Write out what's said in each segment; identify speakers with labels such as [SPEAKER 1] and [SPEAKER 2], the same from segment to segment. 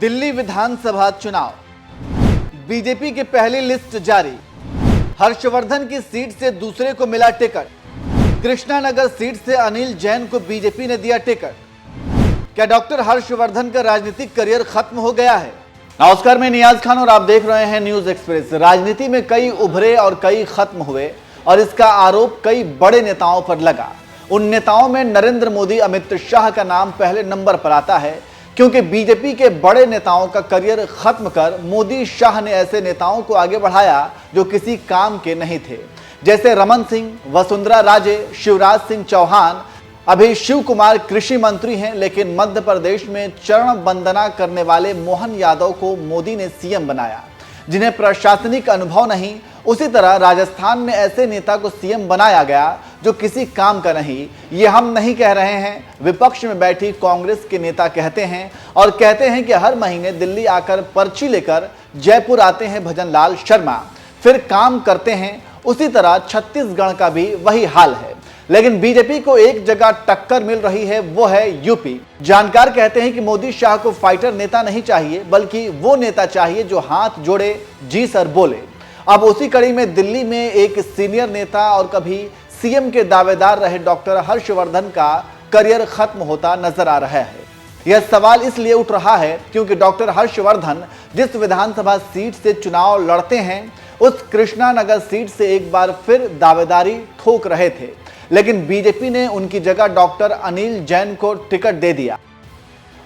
[SPEAKER 1] दिल्ली विधानसभा चुनाव, बीजेपी की पहली लिस्ट जारी। हर्षवर्धन की सीट से दूसरे को मिला टिकट। कृष्णानगर सीट से अनिल जैन को बीजेपी ने दिया टिकट। क्या डॉक्टर हर्षवर्धन का राजनीतिक करियर खत्म हो गया है? नमस्कार, मैं नियाज खान और आप देख रहे हैं न्यूज एक्सप्रेस। राजनीति में कई उभरे और कई खत्म हुए और इसका आरोप कई बड़े नेताओं पर लगा। उन नेताओं में नरेंद्र मोदी, अमित शाह का नाम पहले नंबर पर आता है, क्योंकि बीजेपी के बड़े नेताओं का करियर खत्म कर मोदी शाह ने ऐसे नेताओं को आगे बढ़ाया जो किसी काम के नहीं थे, जैसे रमन सिंह, वसुंधरा राजे, शिवराज सिंह चौहान। अभी शिव कुमार कृषि मंत्री हैं, लेकिन मध्य प्रदेश में चरण वंदना करने वाले मोहन यादव को मोदी ने सीएम बनाया, जिन्हें प्रशासनिक अनुभव नहीं। उसी तरह राजस्थान में ऐसे नेता को सीएम बनाया गया जो किसी काम का नहीं। ये हम नहीं कह रहे हैं, विपक्ष में बैठी कांग्रेस के नेता कहते हैं, और कहते हैं कि हर महीने दिल्ली आकर पर्ची लेकर जयपुर आते हैं भजन लाल शर्मा, फिर काम करते हैं। उसी तरह छत्तीसगढ़ का भी वही हाल है, लेकिन बीजेपी को एक जगह टक्कर मिल रही है, वो है यूपी। जानकार कहते हैं कि मोदी शाह को फाइटर नेता नहीं चाहिए, बल्कि वो नेता चाहिए जो हाथ जोड़े, जी सर बोले। अब उसी कड़ी में दिल्ली में एक सीनियर नेता और कभी सीएम के दावेदार रहे डॉक्टर हर्षवर्धन का करियर खत्म होता नजर आ रहा है। यह सवाल इसलिए उठ रहा है क्योंकि डॉक्टर हर्षवर्धन जिस विधानसभा सीट से चुनाव लड़ते हैं, उस कृष्णानगर सीट से एक बार फिर दावेदारी ठोक रहे थे, लेकिन बीजेपी ने उनकी जगह डॉक्टर अनिल जैन को टिकट दे दिया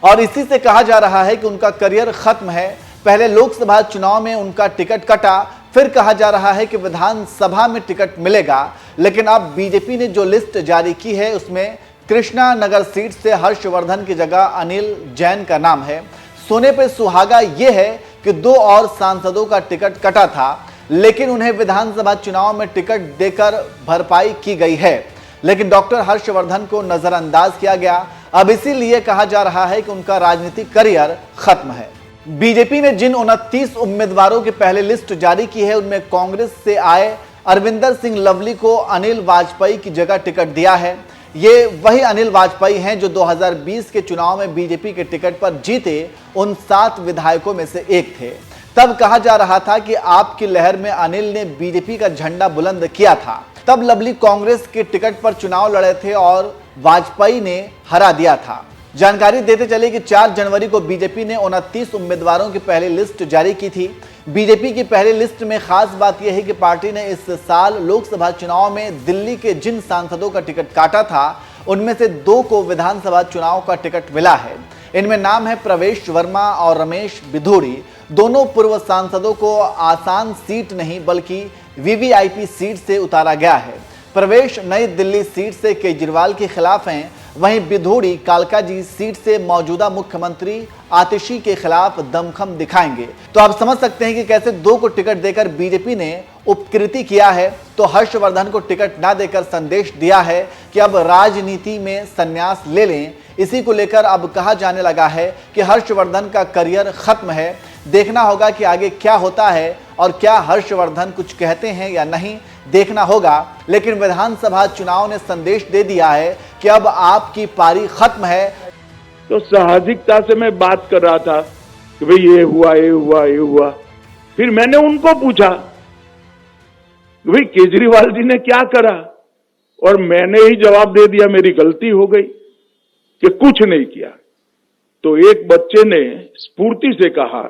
[SPEAKER 1] और इसी से कहा जा रहा है कि उनका करियर खत्म है। पहले लोकसभा चुनाव में उनका टिकट कटा, फिर कहा जा रहा है कि विधानसभा में टिकट मिलेगा, लेकिन अब बीजेपी ने जो लिस्ट जारी की है उसमें कृष्णानगर सीट से हर्षवर्धन की जगह अनिल जैन का नाम है। सोने पे सुहागा यह है कि दो और सांसदों का टिकट कटा था, लेकिन उन्हें विधानसभा चुनाव में टिकट देकर भरपाई की गई है, लेकिन डॉक्टर हर्षवर्धन को नजरअंदाज किया गया। अब इसीलिए कहा जा रहा है कि उनका राजनीतिक करियर खत्म है। बीजेपी ने जिन 29 उम्मीदवारों की पहले लिस्ट जारी की है, उनमें कांग्रेस से आए अरविंदर सिंह लवली को अनिल वाजपेयी की जगह टिकट दिया है। ये वही अनिल वाजपेयी हैं जो 2020 के चुनाव में बीजेपी के टिकट पर जीते उन 7 विधायकों में से एक थे। तब कहा जा रहा था कि आपकी लहर में अनिल ने बीजेपी का झंडा बुलंद किया था। तब लवली कांग्रेस के टिकट पर चुनाव लड़े थे और वाजपेयी ने हरा दिया था। जानकारी देते चले कि 4 जनवरी को बीजेपी ने 29 उम्मीदवारों की पहली लिस्ट जारी की थी। बीजेपी की पहली लिस्ट में खास बात यह है कि पार्टी ने इस साल लोकसभा चुनाव में दिल्ली के जिन सांसदों का टिकट काटा था, उनमें से 2 को विधानसभा चुनाव का टिकट मिला है। इनमें नाम है प्रवेश वर्मा और रमेश बिधूड़ी। दोनों पूर्व सांसदों को आसान सीट नहीं बल्कि वीवीआईपी सीट से उतारा गया है। प्रवेश नई दिल्ली सीट से केजरीवाल के खिलाफ हैं, वहीं बिधूड़ी कालकाजी सीट से मौजूदा मुख्यमंत्री आतिशी के खिलाफ दमखम दिखाएंगे। तो आप समझ सकते हैं कि कैसे 2 को टिकट देकर बीजेपी ने उपकृति किया है, तो हर्षवर्धन को टिकट ना देकर संदेश दिया है कि अब राजनीति में संन्यास ले लें। इसी को लेकर अब कहा जाने लगा है कि हर्षवर्धन का करियर खत्म है। देखना होगा कि आगे क्या होता है और क्या हर्षवर्धन कुछ कहते हैं या नहीं, देखना होगा। लेकिन विधानसभा चुनाव ने संदेश दे दिया है कि अब आपकी पारी खत्म है।
[SPEAKER 2] तो साहसिकता से मैं बात कर रहा था कि भाई ये हुआ ये हुआ ये हुआ। फिर मैंने उनको पूछा कि भाई केजरीवाल जी ने क्या करा, और मैंने ही जवाब दे दिया मेरी गलती हो गई कि कुछ नहीं किया। तो एक बच्चे ने स्फूर्ति से कहा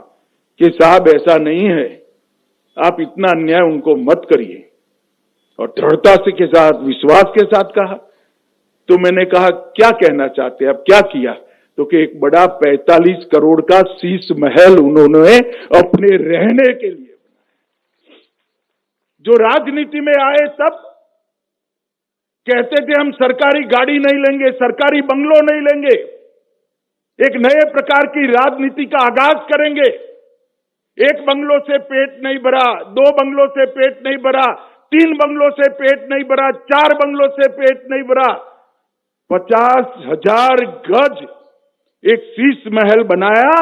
[SPEAKER 2] कि साहब ऐसा नहीं है, आप इतना अन्याय उनको मत करिए, और दृढ़ता से के साथ, विश्वास के साथ कहा। तो मैंने कहा क्या कहना चाहते हैं, अब क्या किया? तो कि एक बड़ा 45 करोड़ का शीश महल उन्होंने अपने रहने के लिए बनाया। जो राजनीति में आए तब कहते थे हम सरकारी गाड़ी नहीं लेंगे, सरकारी बंगलो नहीं लेंगे, एक नए प्रकार की राजनीति का आगाज करेंगे। एक बंगलो से पेट नहीं भरा, 2 बंगलों से पेट नहीं भरा, 3 बंगलों से पेट नहीं भरा, 4 बंगलों से पेट नहीं भरा, 50,000 गज एक शीश महल बनाया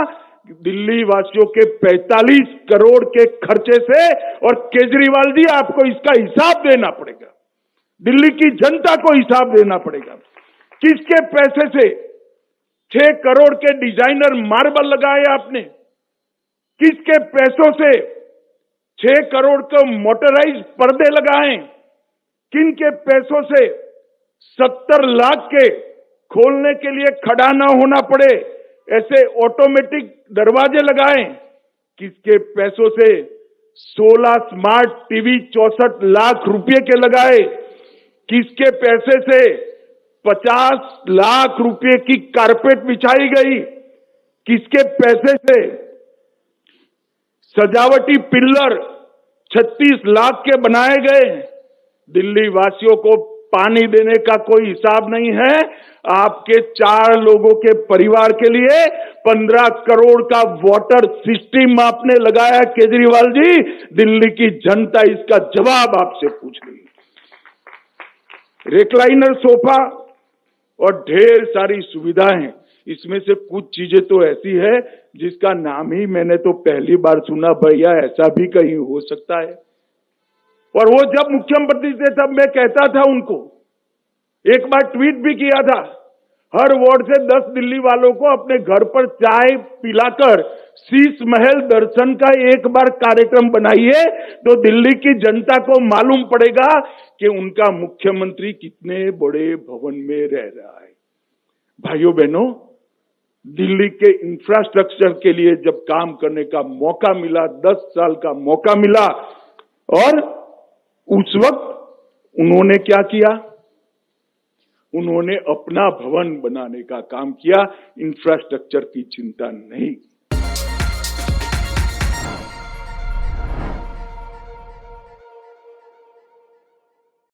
[SPEAKER 2] दिल्ली वासियों के 45 करोड़ के खर्चे से। और केजरीवाल जी आपको इसका हिसाब देना पड़ेगा, दिल्ली की जनता को हिसाब देना पड़ेगा, किसके पैसे से 6 करोड़ के डिजाइनर मार्बल लगाए आपने। किसके पैसों से 6 करोड़ के मोटराइज पर्दे लगाए? किन के पैसों से 70 लाख के खोलने के लिए खड़ा ना होना पड़े ऐसे ऑटोमेटिक दरवाजे लगाए? किसके पैसों से 16 स्मार्ट टीवी 64 लाख रुपए के लगाए? किसके पैसे से 50 लाख रुपए की कारपेट बिछाई गई? किसके पैसे से सजावटी पिल्लर 36 लाख के बनाए गए? दिल्ली वासियों को पानी देने का कोई हिसाब नहीं है। आपके 4 लोगों के परिवार के लिए 15 करोड़ का वाटर सिस्टम आपने लगाया केजरीवाल जी। दिल्ली की जनता इसका जवाब आपसे पूछ रही है। रिक्लाइनर सोफा और ढेर सारी सुविधाएं, इसमें से कुछ चीजें तो ऐसी है जिसका नाम ही मैंने तो पहली बार सुना। भैया ऐसा भी कहीं हो सकता है? और वो जब मुख्यमंत्री थे तब मैं कहता था उनको, एक बार ट्वीट भी किया था, हर वार्ड से 10 दिल्ली वालों को अपने घर पर चाय पिलाकर शीश महल दर्शन का एक बार कार्यक्रम बनाइए तो दिल्ली की जनता को मालूम पड़ेगा कि उनका मुख्यमंत्री कितने बड़े भवन में रह रहा है। भाइयों बहनों, दिल्ली के इंफ्रास्ट्रक्चर के लिए जब काम करने का मौका मिला, 10 साल का मौका मिला, और उस वक्त उन्होंने क्या किया? उन्होंने अपना भवन बनाने का काम किया, इंफ्रास्ट्रक्चर की चिंता नहीं।